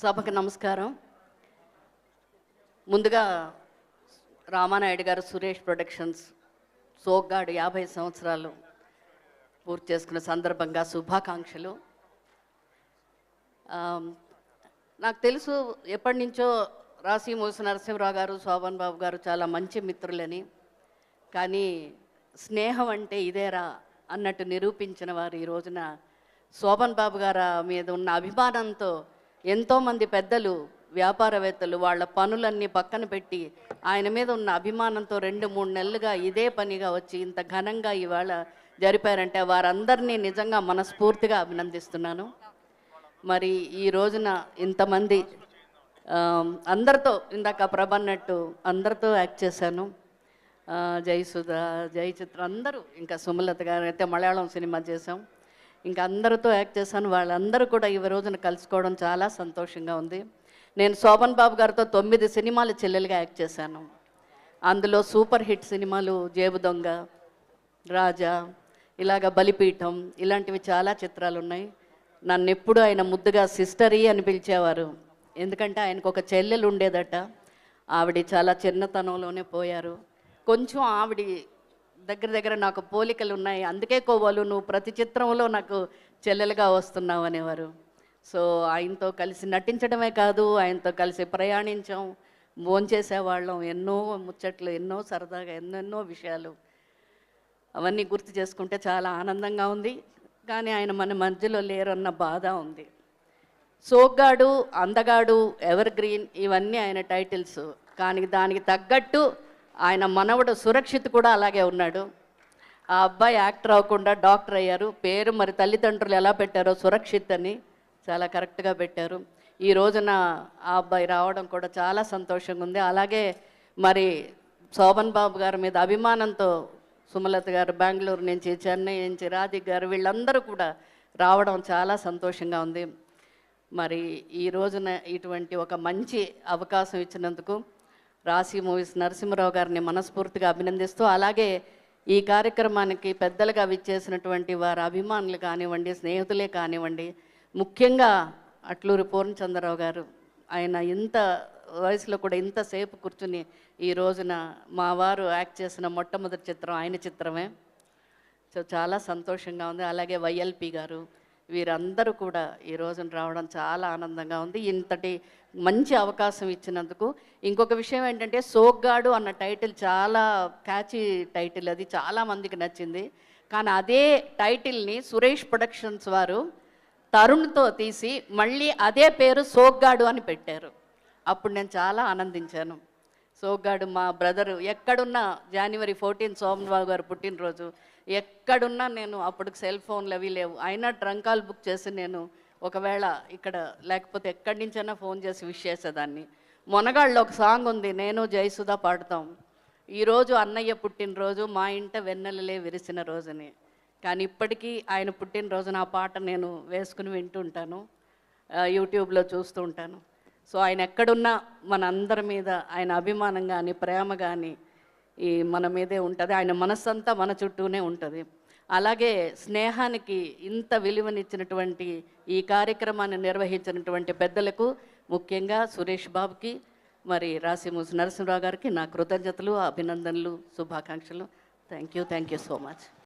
సభకు నమస్కారం. ముందుగా రామానాయుడు గారు సురేష్ ప్రొడక్షన్స్ సోగ్గాడు 50 సంవత్సరాలు పూర్తి చేసుకున్న సందర్భంగా శుభాకాంక్షలు. నాకు తెలుసు ఎప్పటి నుంచో రాసి మూసి నరసింహరావు గారు, శోభన్ బాబు గారు చాలా మంచి మిత్రులని. కానీ స్నేహం అంటే ఇదేరా అన్నట్టు నిరూపించిన వారు ఈ రోజున శోభన్ బాబు గారి మీద ఉన్న అభిమానంతో ఎంతోమంది పెద్దలు, వ్యాపారవేత్తలు వాళ్ళ పనులన్నీ పక్కన పెట్టి ఆయన మీద ఉన్న అభిమానంతో 2-3 నెలలుగా ఇదే పనిగా వచ్చి ఇంత ఘనంగా ఇవాళ జరిపారంటే వారందరినీ నిజంగా మనస్ఫూర్తిగా అభినందిస్తున్నాను. మరి ఈ రోజున ఇంతమంది అందరితో, ఇందాక ప్రభన్నట్టు అందరితో యాక్ట్ చేశాను. జయసుధ, జయచిత్ర అందరూ, ఇంకా సుమలత గారు అయితే మలయాళం సినిమా చేశాం. ఇంకా అందరితో యాక్ట్ చేశాను. వాళ్ళందరూ కూడా ఈ రోజున కలుసుకోవడం చాలా సంతోషంగా ఉంది. నేను శోభన్ బాబు గారితో 9 సినిమాలు చెల్లెలుగా యాక్ట్ చేశాను. అందులో సూపర్ హిట్ సినిమాలు జేబు దొంగ, రాజా, ఇలాగ బలిపీఠం, ఇలాంటివి చాలా చిత్రాలు ఉన్నాయి. నన్ను ఎప్పుడు ఆయన ముద్దుగా సిస్టరీ అని పిలిచేవారు. ఎందుకంటే ఆయనకు ఒక చెల్లెలు ఉండేదట. ఆవిడ చాలా చిన్నతనంలోనే పోయారు. కొంచెం ఆవిడ దగ్గర నాకు పోలికలు ఉన్నాయి, అందుకే కోవలు నువ్వు ప్రతి చిత్రంలో నాకు చెల్లెలుగా వస్తున్నావు అనేవారు. సో ఆయనతో కలిసి నటించడమే కాదు, ఆయనతో కలిసి ప్రయాణించాం, భోంచేసేవాళ్ళం, ఎన్నో ముచ్చట్లు, ఎన్నో సరదాగా ఎన్నెన్నో విషయాలు. అవన్నీ గుర్తు చేసుకుంటే చాలా ఆనందంగా ఉంది. కానీ ఆయన మన మధ్యలో లేరన్న బాధ ఉంది. సోగ్గాడు, అందగాడు, ఎవర్ గ్రీన్ ఇవన్నీ ఆయన టైటిల్స్. కానీ దానికి తగ్గట్టు ఆయన మనవడు సురక్షిత్ కూడా అలాగే ఉన్నాడు. ఆ అబ్బాయి యాక్టర్ అవ్వకుండా డాక్టర్ అయ్యారు. పేరు మరి తల్లిదండ్రులు ఎలా పెట్టారో సురక్షిత్ అని చాలా కరెక్ట్గా పెట్టారు. ఈ రోజున ఆ అబ్బాయి రావడం కూడా చాలా సంతోషంగా ఉంది. అలాగే మరి శోభన్ బాబు గారి మీద అభిమానంతో సుమలత గారు బెంగళూరు నుంచి, చెన్నై నుంచి, రాధిక్ గారు వీళ్ళందరూ కూడా రావడం చాలా సంతోషంగా ఉంది. మరి ఈ రోజున ఇటువంటి ఒక మంచి అవకాశం ఇచ్చినందుకు రాసి మూవీస్ నరసింహరావు గారిని మనస్ఫూర్తిగా అభినందిస్తూ, అలాగే ఈ కార్యక్రమానికి పెద్దలుగా విచ్చేసినటువంటి వారి అభిమానులు కానివ్వండి, స్నేహితులే కానివ్వండి, ముఖ్యంగా అట్లూరి పూర్ణచంద్రరావు గారు, ఆయన ఇంత వయసులో కూడా ఇంతసేపు కూర్చుని ఈ రోజున మా వారు యాక్ట్ చేసిన మొట్టమొదటి చిత్రం ఆయన చిత్రమే. సో చాలా సంతోషంగా ఉంది. అలాగే వైఎల్పి గారు, వీరందరూ కూడా ఈ రోజున రావడం చాలా ఆనందంగా ఉంది. ఇంతటి మంచి అవకాశం ఇచ్చినందుకు. ఇంకొక విషయం ఏంటంటే, సోగ్గాడు అన్న టైటిల్ చాలా క్యాచీ టైటిల్, అది చాలామందికి నచ్చింది. కానీ అదే టైటిల్ని సురేష్ ప్రొడక్షన్స్ వారు తరుణ్తో తీసి మళ్ళీ అదే పేరు సోగ్గాడు అని పెట్టారు. అప్పుడు నేను చాలా ఆనందించాను. సోగ్గాడు మా బ్రదరు ఎక్కడున్నా, జనవరి 14 శోభన్ బాబు గారు పుట్టినరోజు, ఎక్కడున్నా నేను అప్పుడు సెల్ ఫోన్లు అవి లేవు, అయినా ట్రంక్ కాల్ బుక్ చేసి నేను ఒకవేళ ఇక్కడ లేకపోతే ఎక్కడి నుంచైనా ఫోన్ చేసి విష్ చేసేదాన్ని. మొనగాళ్ళు ఒక సాంగ్ ఉంది, నేను జయసుధ పాడుతాం, ఈరోజు అన్నయ్య పుట్టినరోజు మా ఇంట వెన్నెలలే విరిసిన రోజుని. కానీ ఇప్పటికీ ఆయన పుట్టినరోజున ఆ పాట నేను వేసుకుని వింటూ ఉంటాను, యూట్యూబ్లో చూస్తూ ఉంటాను. సో ఆయన ఎక్కడున్నా మన అందరి మీద ఆయన అభిమానం కానీ ప్రేమ కానీ ఈ మన మీదే ఉంటుంది. ఆయన మనస్సంతా మన చుట్టూనే ఉంటుంది. అలాగే స్నేహానికి ఇంత విలువనిచ్చినటువంటి ఈ కార్యక్రమాన్ని నిర్వహించినటువంటి పెద్దలకు, ముఖ్యంగా సురేష్ బాబుకి, మరి రాసి మూసి నరసింహరావు గారికి నా కృతజ్ఞతలు, అభినందనలు, శుభాకాంక్షలు. Thank you so much.